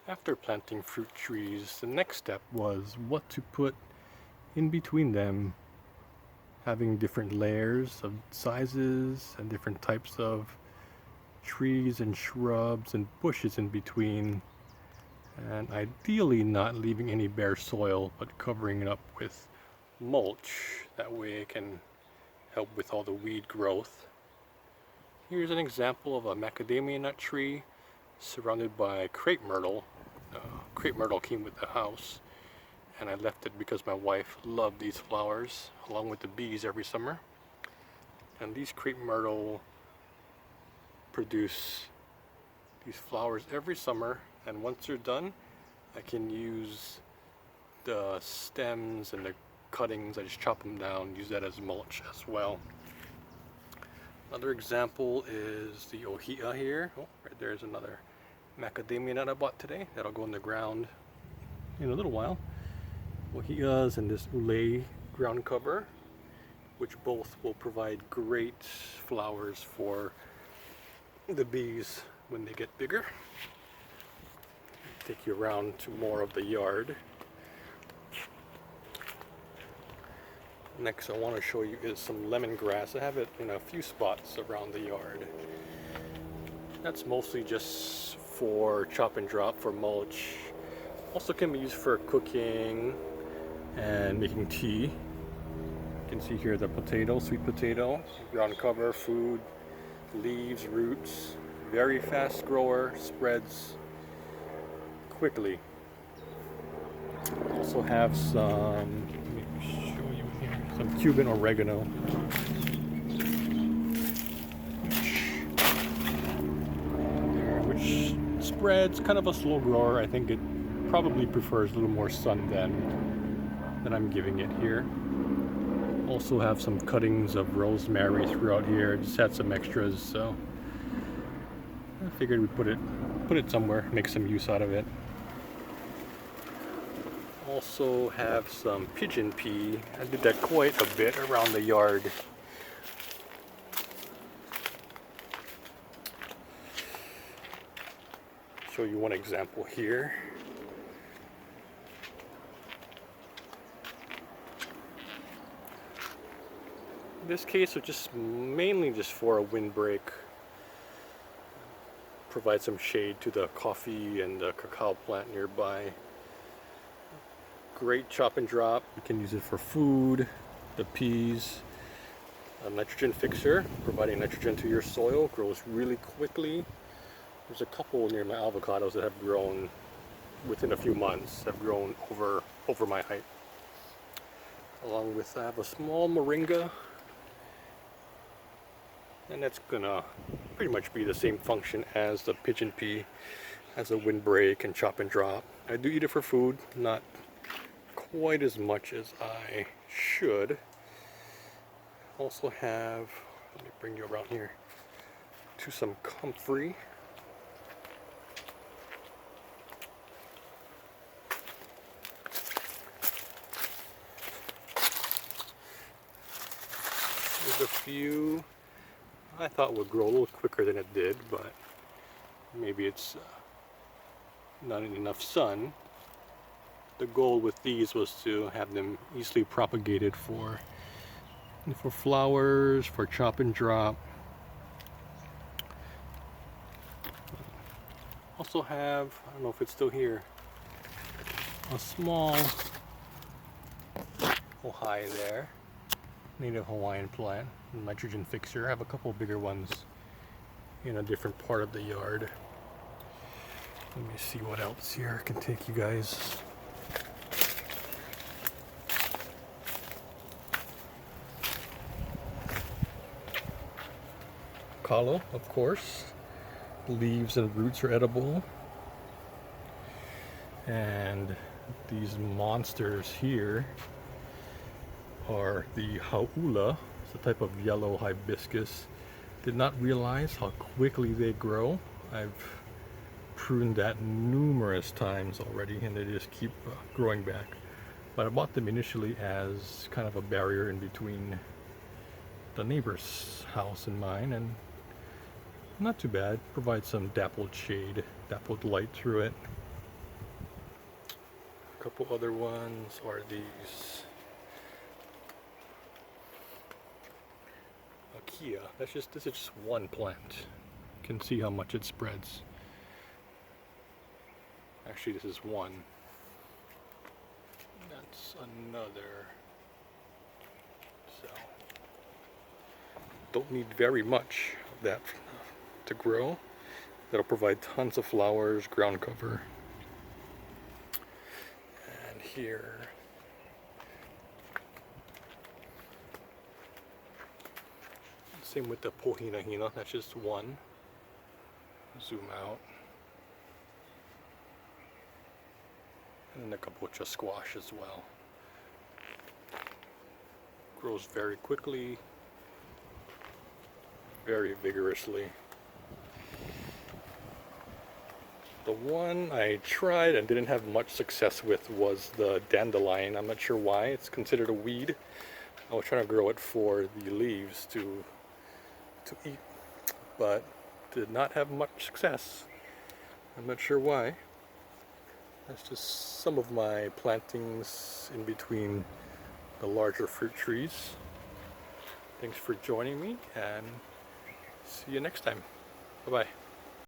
After planting fruit trees, the next step was what to put in between them, having different layers of sizes and different types of trees and shrubs and bushes in between, and ideally not leaving any bare soil but covering it up with mulch. That way it can help with all the weed growth. Here's an example of a macadamia nut tree surrounded by crepe myrtle. Crepe myrtle came with the house, and I left it because my wife loved these flowers along with the bees every summer. And these crepe myrtle produce these flowers every summer, and once they're done I can use the stems and the cuttings. I just chop them down, use that as mulch as well. Another example is the ohia here. Oh, right there's another macadamia nut I bought today that'll go in the ground in a little while. Ohias and this ulay ground cover, which both will provide great flowers for the bees when they get bigger. Take you around to more of the yard. Next I want to show you is some lemongrass. I have it in a few spots around the yard. That's mostly just for chop and drop for mulch. Also can be used for cooking and making tea. You can see here the potato, sweet potato, ground cover, food, leaves, roots. Very fast grower, spreads quickly. Also have some, let me show you here, some Cuban oregano. Which spreads, kind of a slow grower. I think it probably prefers a little more sun than I'm giving it here. Also have some cuttings of rosemary throughout here. Just had some extras, so I figured we'd put it somewhere, make some use out of it. Also have some pigeon pea. I did that quite a bit around the yard. Show you one example here. In this case, it's just mainly just for a windbreak. Provide some shade to the coffee and the cacao plant nearby. Great chop and drop. You can use it for food, the peas. A nitrogen fixer, providing nitrogen to your soil, grows really quickly. There's a couple near my avocados that have grown within a few months, have grown over my height. Along with, I have a small moringa, and that's gonna pretty much be the same function as the pigeon pea, as a windbreak and chop and drop. I do eat it for food, not quite as much as I should. Also have, let me bring you around here to some comfrey. There's a few I thought would grow a little quicker than it did, but maybe it's not enough sun. The goal with these was to have them easily propagated for flowers, for chop and drop. Also have, I don't know if it's still here, a small Ojai there, native Hawaiian plant, nitrogen fixer. I have a couple bigger ones in a different part of the yard. Let me see what else here I can take you guys. Kalo, of course. Leaves and roots are edible. And these monsters here are the haula. It's a type of yellow hibiscus. Did not realize how quickly they grow. I've pruned that numerous times already, and they just keep growing back. But I bought them initially as kind of a barrier in between the neighbor's house and mine, and not too bad. Provides some dappled shade, dappled light through it. couple other ones are these Acacia. This is just one plant. You can see how much it spreads. Actually, this is one. That's another. So, don't need very much of that to grow. That'll provide tons of flowers, ground cover. And here, same with the Pohinahina, that's just one. Zoom out. And then the kabocha squash as well. Grows very quickly, very vigorously. The one I tried and didn't have much success with was the dandelion. I'm not sure why. It's considered a weed. I was trying to grow it for the leaves to eat, but did not have much success. I'm not sure why. That's just some of my plantings in between the larger fruit trees. Thanks for joining me, and see you next time. Bye-bye.